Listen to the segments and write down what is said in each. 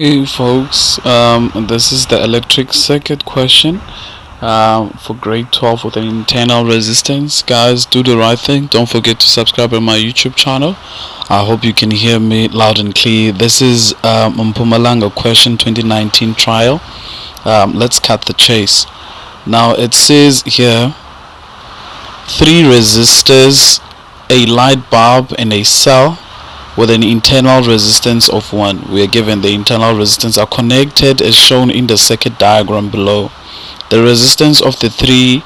Hey folks, this is the electric circuit question for grade 12 with an internal resistance. Guys, do the right thing. Don't forget to subscribe on my YouTube channel. I hope you can hear me loud and clear. This is Mpumalanga question 2019 trial. Let's cut the chase. Now it says here 3 resistors, a light bulb, and a cell with an internal resistance of 1. We are given the internal resistance are connected as shown in the circuit diagram below. The resistance of the three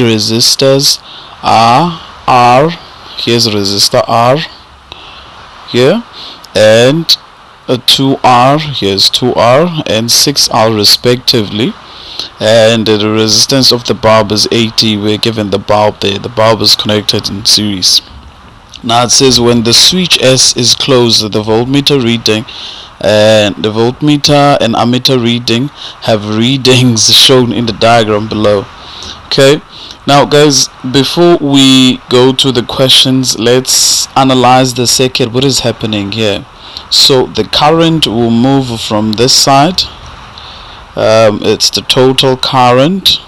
resistors are R. Here's resistor R here, and 2R. Here's 2R and 6R respectively. And the resistance of the bulb is 80. We're given the bulb there. The bulb is connected in series. Now it says when the switch S is closed, the voltmeter reading and the voltmeter and ammeter reading have readings shown in the diagram below. Okay, now guys, before we go to the questions, let's analyze the circuit. What is happening here? So the current will move from this side. It's the total current.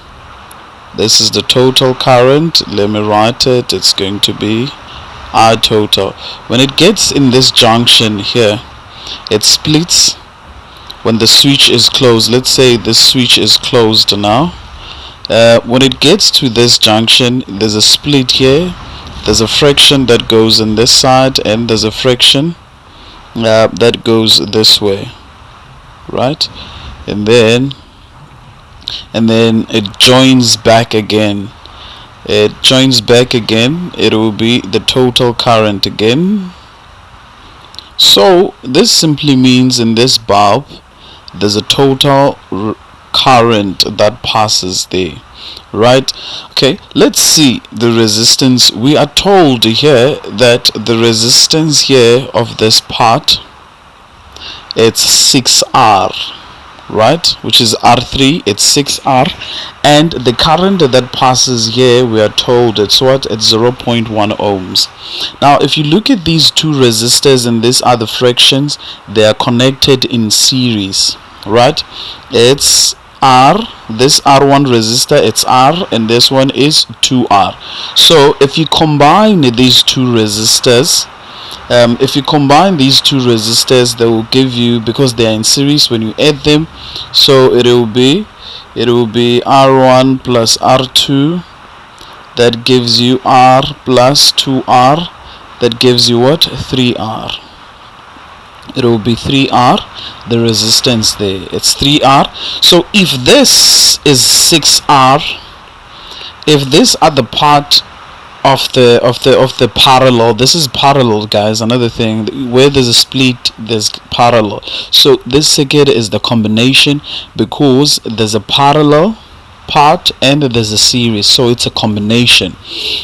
This is the total current. Let me write it. It's going to be I total. When it gets in this junction here, it splits when the switch is closed. Let's say the switch is closed now. When it gets to this junction, there's a split here. There's a friction that goes in this side, and there's a friction that goes this way, right? And then it joins back again. It joins back again. It will be the total current again. So this simply means in this bulb there's a total current that passes there, right? Okay, let's see the resistance. We are told here that the resistance here of this part, it's 6R, right, which is R3. It's 6R, and the current that passes here, we are told it's what? It's 0.1 ohms. Now if you look at these two resistors, and these are the fractions, they are connected in series, right? It's R, this R1 resistor, it's R, and this one is 2R. So if you combine these two resistors, they will give you, because they are in series when you add them, so it will be R1 plus R2, that gives you R plus 2R, that gives you what? 3R. It will be 3R, the resistance there, it's 3R. So if this is 6R, if this are the part of the parallel, this is parallel, guys. Another thing, where there's a split, there's parallel. So this circuit is the combination, because there's a parallel part and there's a series, so it's a combination.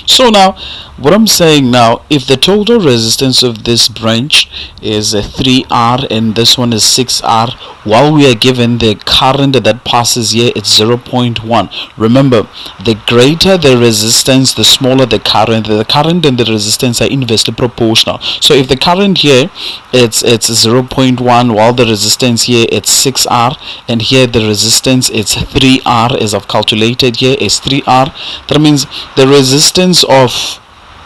So now what I'm saying now, if the total resistance of this branch is 3R and this one is 6R, while we are given the current that passes here, it's 0.1. remember, the greater the resistance, the smaller the current. The current and the resistance are inversely proportional. So if the current here it's 0.1, while the resistance here it's 6R, and here the resistance it's 3R, as I've calculated here is 3R, that means the resistance of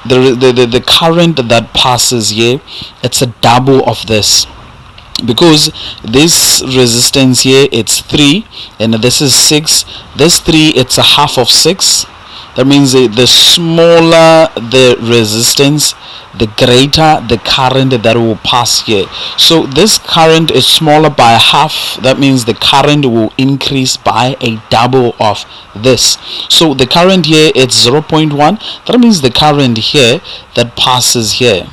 the current that passes here, it's a double of this, because this resistance here it's 3 and this is 6. This 3, it's a half of 6. That means the smaller the resistance, the greater the current that will pass here. So this current is smaller by half. That means the current will increase by a double of this. So the current here it's 0.1. That means the current here that passes here,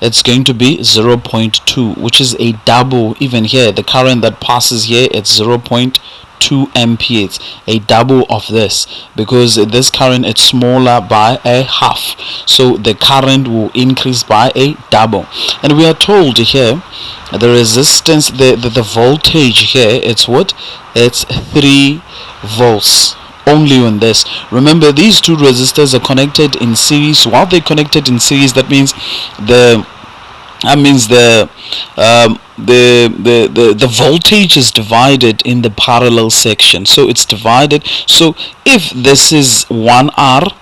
it's going to be 0.2, which is a double. Even here, the current that passes here, it's 0.2 amperes, a double of this, because this current it's smaller by a half, so the current will increase by a double. And we are told here the resistance, the voltage here, it's what? It's 3 volts only on this. Remember, these two resistors are connected in series. While they're connected in series, that means the That means the voltage is divided in the parallel section, so it's divided. So if this is 1R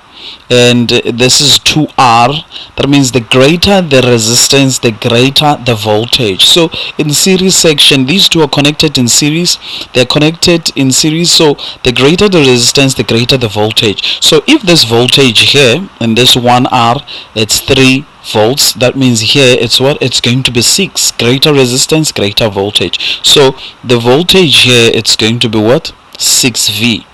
and this is 2R, that means the greater the resistance, the greater the voltage. So in series section, these two are connected in series. They're connected in series, so the greater the resistance, the greater the voltage. So if this voltage here in this 1R, it's 3 volts, that means here it's what? It's going to be 6. Greater resistance, greater voltage. So the voltage here, it's going to be what? 6V.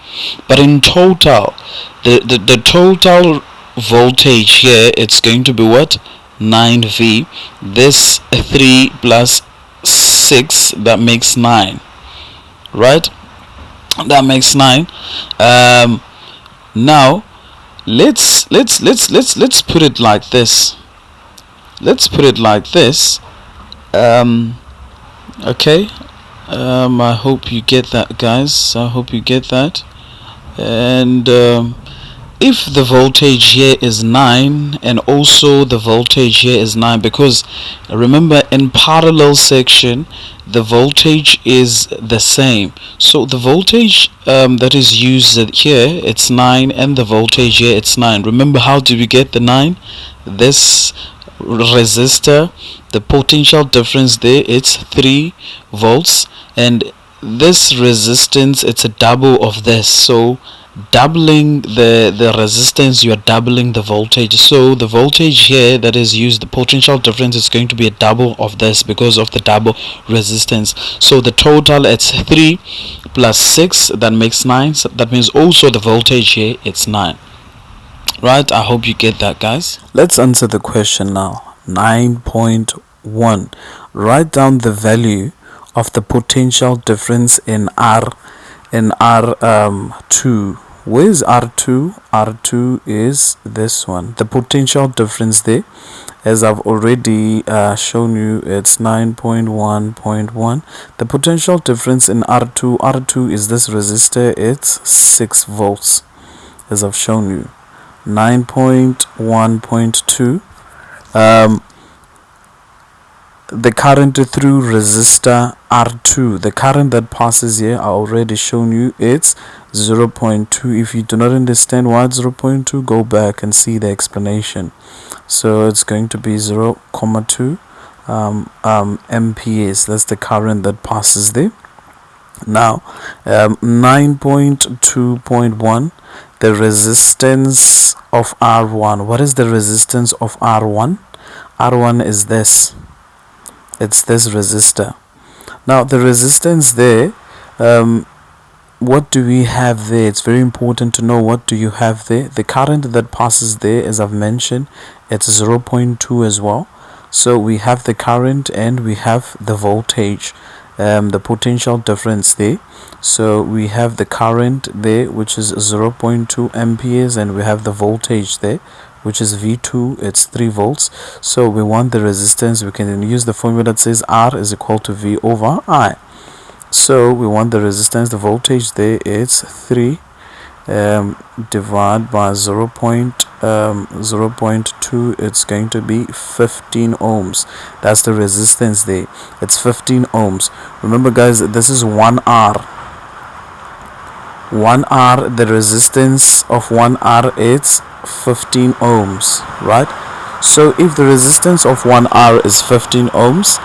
But in total, the total voltage here, it's going to be what? 9V. This 3 plus 6, that makes 9, right? That makes 9. Now let's put it like this. Let's put it like this. Okay. I hope you get that, guys. I hope you get that. And if the voltage here is 9 and also the voltage here is 9, because remember in parallel section the voltage is the same, so the voltage that is used here, it's 9, and the voltage here, it's 9. Remember, how do we get the 9? This resistor, the potential difference there, it's 3 volts, and this resistance, it's a double of this. So doubling the resistance, you are doubling the voltage. So the voltage here that is used, the potential difference, is going to be a double of this because of the double resistance. So the total, it's 3 plus 6, that makes 9. So that means also the voltage here, it's 9. Right? I hope you get that, guys. Let's answer the question now. 9.1. Write down the value of the potential difference in R2. Where is R2? R2 is this one. The potential difference there, as I've already shown you, it's 9.1.1. The potential difference in R2 is this resistor, it's 6 volts, as I've shown you. 9.1.2, the current through resistor R2, the current that passes here, I already shown you, it's 0.2. If you do not understand why it's 0.2, go back and see the explanation. So it's going to be 0.2 amperes. That's the current that passes there. Now 9.2.1, the resistance of R1. What is the resistance of R1? R1 is this. It's this resistor. Now the resistance there, what do we have there? It's very important to know what do you have there. The current that passes there, as I've mentioned, it's 0.2 as well. So we have the current and we have the voltage, the potential difference there. So we have the current there, which is 0.2 amperes, and we have the voltage there, which is V2, it's 3 volts. So we want the resistance. We can then use the formula that says R is equal to V over I. So we want the resistance, the voltage there, it's 3 divided by 0.2, it's going to be 15 ohms. That's the resistance there, it's 15 ohms. Remember, guys, this is 1R. 1R, the resistance of 1R, it's 15 ohms, right? So if the resistance of 1R is 15 ohms,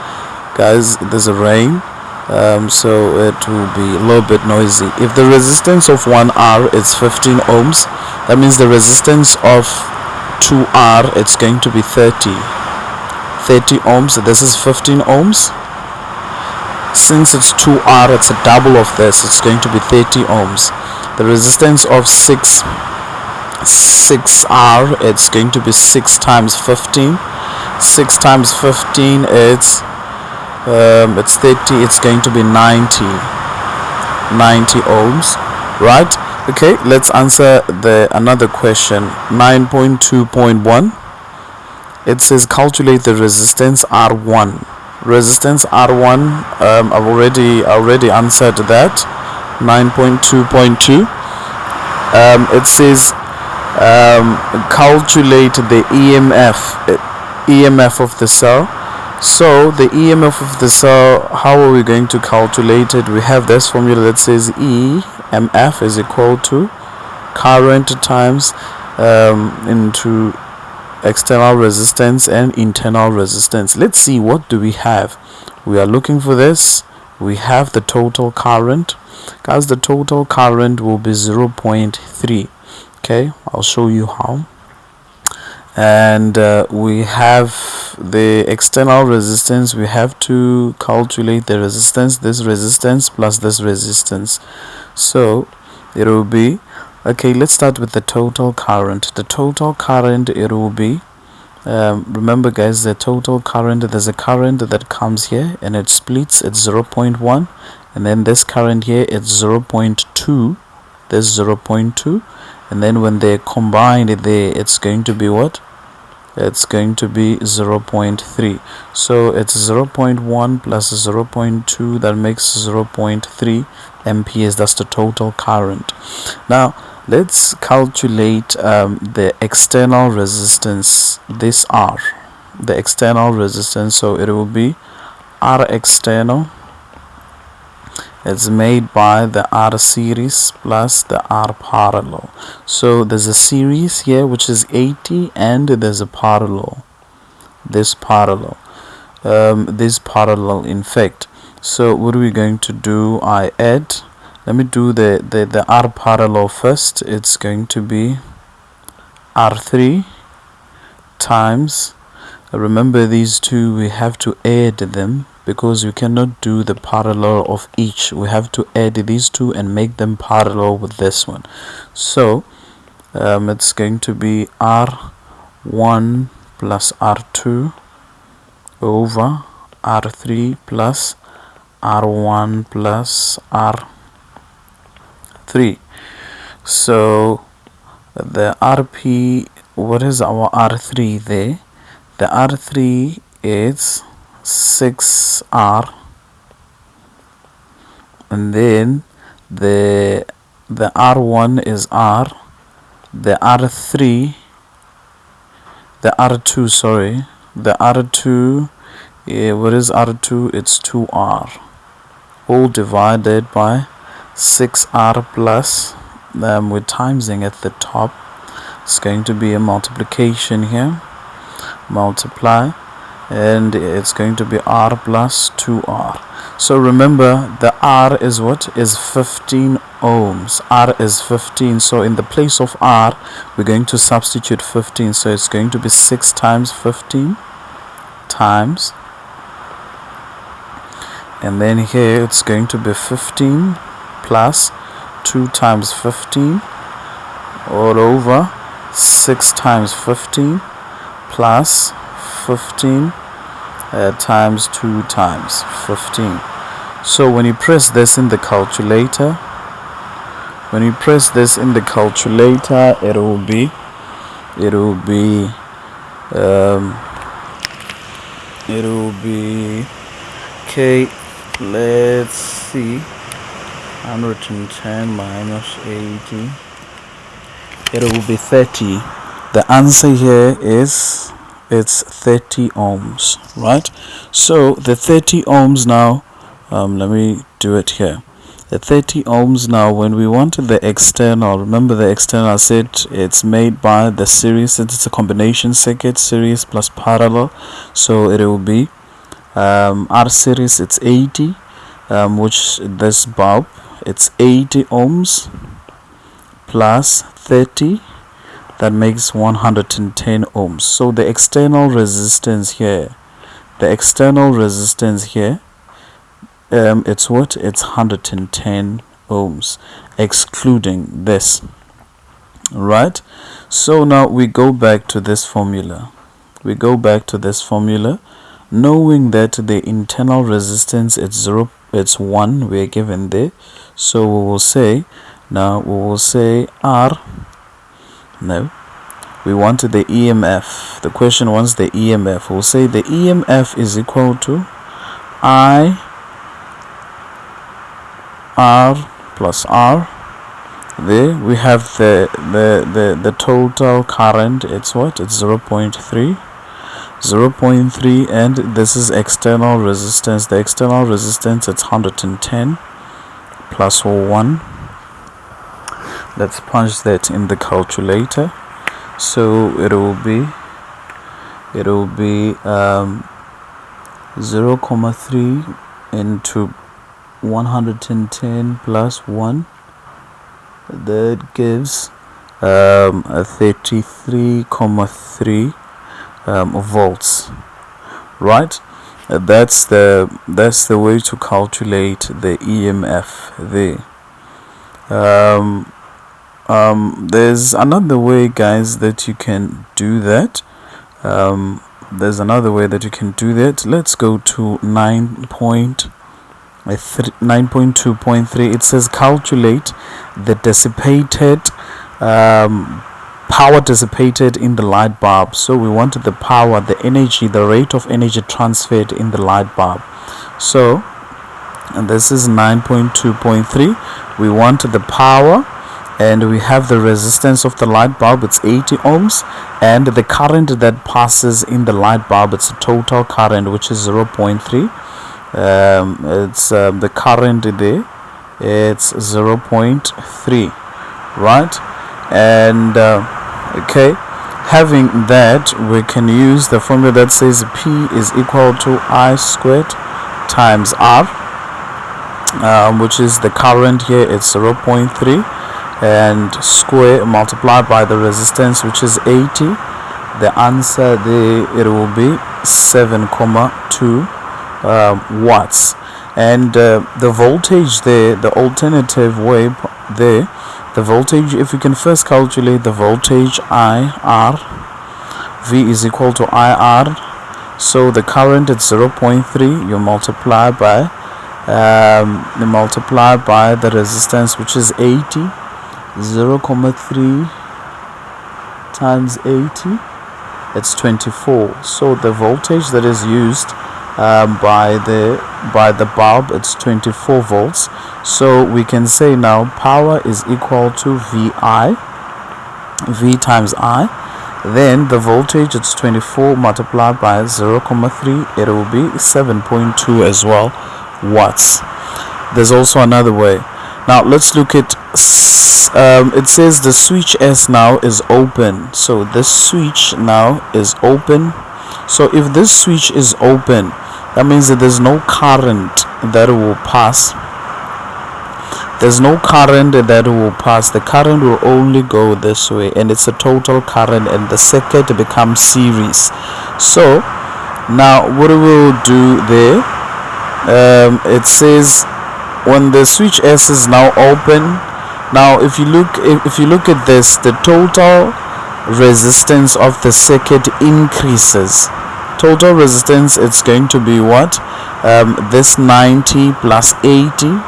guys, there's a rain, so it will be a little bit noisy. If the resistance of 1R is 15 ohms, that means the resistance of 2R, it's going to be 30 ohms. This is 15 ohms. Since it's 2R, it's a double of this, it's going to be 30 ohms. The resistance of 6R, it's going to be 6 times 15. 6 times 15, it's 30, it's going to be 90 ohms, right? Okay, let's answer another question. 9.2.1, it says calculate the resistance R1. Resistance R1, I've already answered that. 9.2.2, it says calculate the EMF of the cell. So the EMF of the cell, how are we going to calculate it? We have this formula that says EMF is equal to current times into external resistance and internal resistance. Let's see, what do we have? We are looking for this. We have the total current. Guys, the total current will be 0.3. Okay, I'll show you how. And we have the external resistance. We have to calculate the resistance, this resistance plus this resistance. So it will be, okay, let's start with the total current. The total current, it will be, remember guys, the total current, there's a current that comes here and it splits at 0.1, and then this current here, it's 0.2, this 0.2, and then when they're combined there, it's going to be what? It's going to be 0.3. So it's 0.1 plus 0.2, that makes 0.3 amperes. That's the total current. Now let's calculate the external resistance, this R, the external resistance. So it will be R external, it's made by the R series plus the R parallel. So there's a series here which is 80, and there's a parallel, this parallel in fact. So what are we going to do? I add, let me do the R parallel first. It's going to be R3 times, remember these two, we have to add them because we cannot do the parallel of each. We have to add these two and make them parallel with this one. So it's going to be R1 plus R2 over R3 plus R1 plus R3. So the RP, what is our R3 there? The R3 is 6R, and then the R1 is R, the R3, the R2, sorry, the R2, what is R2? It's 2R, all divided by 6R plus, we're timesing at the top. It's going to be a multiplication here, multiply, and it's going to be R plus 2R. So remember, the R is what? Is 15 ohms. R is 15. So in the place of R, we're going to substitute 15. So it's going to be 6 times 15 times, and then here it's going to be 15 plus 2 times 15 all over 6 times 15 plus 15 times 2 times 15. So when you press this in the calculator, it will be okay, let's see, 110 minus 80, it will be 30. The answer here is, it's 30 ohms, right? So the 30 ohms now, let me do it here. The 30 ohms now, when we want the external, remember the external, I said it's made by the series, since it's a combination circuit, series plus parallel. So it will be R series, it's 80, which this bulb, it's 80 ohms plus 30, that makes 110 ohms. So the external resistance here, it's what? It's 110 ohms, excluding this, right? So now we go back to this formula. Knowing that the internal resistance is 0, it's 1, we're given there. So we will say R, no, we want the EMF. The question wants the EMF. We'll say the EMF is equal to I R plus R. There we have the total current. It's what? It's 0.3. 0.3, and this is external resistance. The external resistance, it's 110 plus 1. Let's punch that in the calculator. So it will be 0.3 into 110 plus 1. That gives 33.3 volts, right? That's the way to calculate the EMF there. There's another way, guys, that you can do that. Let's go to 9.2.3. It says calculate the dissipated power dissipated in the light bulb. So we wanted the power, the energy, the rate of energy transferred in the light bulb. So, and this is 9.2.3. we want the power, and we have the resistance of the light bulb, it's 80 ohms, and the current that passes in the light bulb, it's a total current, which is 0.3. It's the current there, it's 0.3, right? And okay, having that, we can use the formula that says P is equal to I squared times R, which is the current here, it's 0.3, and square multiplied by the resistance, which is 80. The answer there, it will be 7.2 watts. And the voltage there, the alternative way there, the voltage, if you can first calculate the voltage IR, V is equal to IR. So the current is 0.3, you multiply by the resistance, which is 80. 0.3 times 80, it's 24. So the voltage that is used by the bulb, it's 24 volts. So we can say now power is equal to V times I. Then the voltage, it's 24 multiplied by 0.3, it will be 7.2 as well watts. There's also another way. Now let's look at it says the switch S now is open. So this switch now is open. So if this switch is open, that means that there's no current that will pass. There's no current that will pass. The current will only go this way, and it's a total current, and the circuit becomes series. So now what we will do there, it says when the switch S is now open. Now if you look at this, the total resistance of the circuit increases. Total resistance, it's going to be what? This 90 plus 80.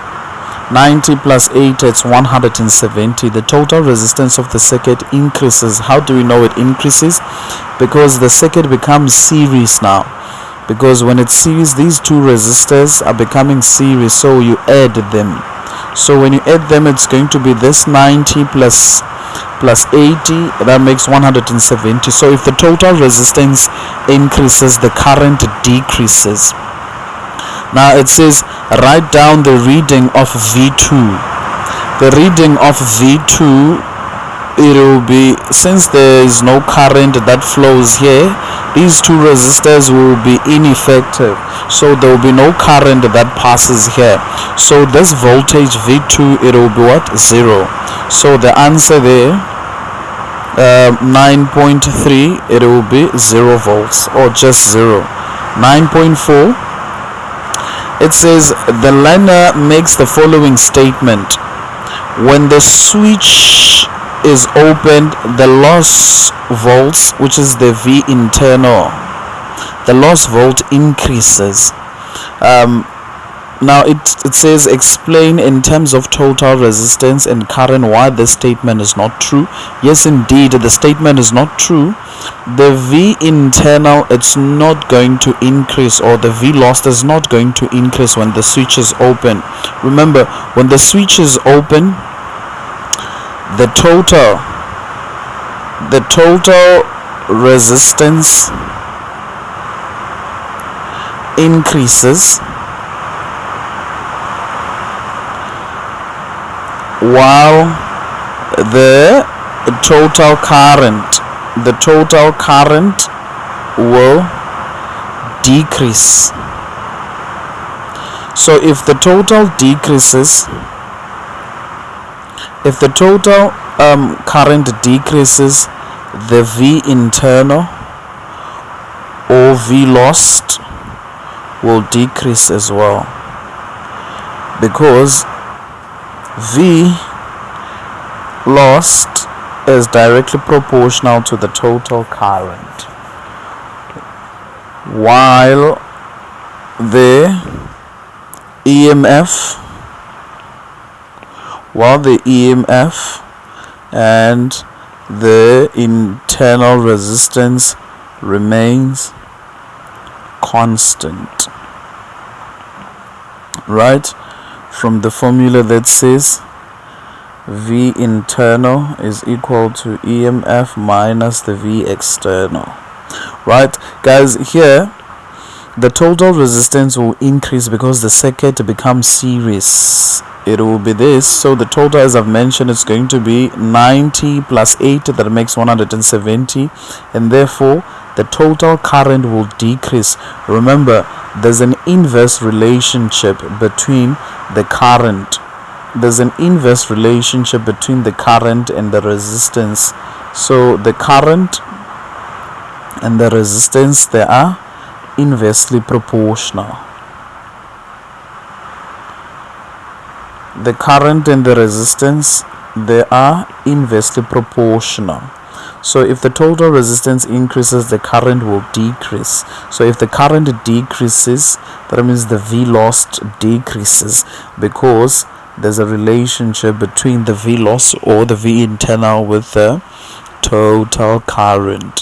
90 plus 80, it's 170. The total resistance of the circuit increases. How do we know it increases? Because the circuit becomes series now. Because when it's series, these two resistors are becoming series, so you add them. So when you add them, it's going to be this 90 plus 80, that makes 170. So if the total resistance increases, the current decreases. Now it says write down the reading of V2. The reading of V2, it will be, since there is no current that flows here, these two resistors will be ineffective, so there will be no current that passes here. So this voltage V2, it will be what? 0. So the answer there, 9.3, it will be 0 volts, or just 0. 9.4, it says the learner makes the following statement: when the switch is opened, the loss volts, which is the V internal, the loss volt increases. Now it says explain in terms of total resistance and current why this statement is not true. Yes, indeed, the statement is not true. The V internal, it's not going to increase, or the V loss is not going to increase when the switch is open. Remember, when the switch is open, the total resistance increases while the total current will decrease. So if the total decreases, if the total current decreases, the V internal or V lost will decrease as well, because V lost is directly proportional to the total current, while the EMF and the internal resistance remains constant, right? From the formula that says V internal is equal to EMF minus the V external, right? Guys, here the total resistance will increase because the circuit becomes series. It will be this. So the total, as I've mentioned, is going to be 90 plus 8, that makes 170, and therefore the total current will decrease. Remember, there's an inverse relationship between the current. There's an inverse relationship between the current and the resistance. So the current and the resistance, they are inversely proportional. The current and the resistance, they are inversely proportional. So if the total resistance increases, the current will decrease. So if the current decreases, that means the V lost decreases, because there's a relationship between the V loss or the V internal with the total current.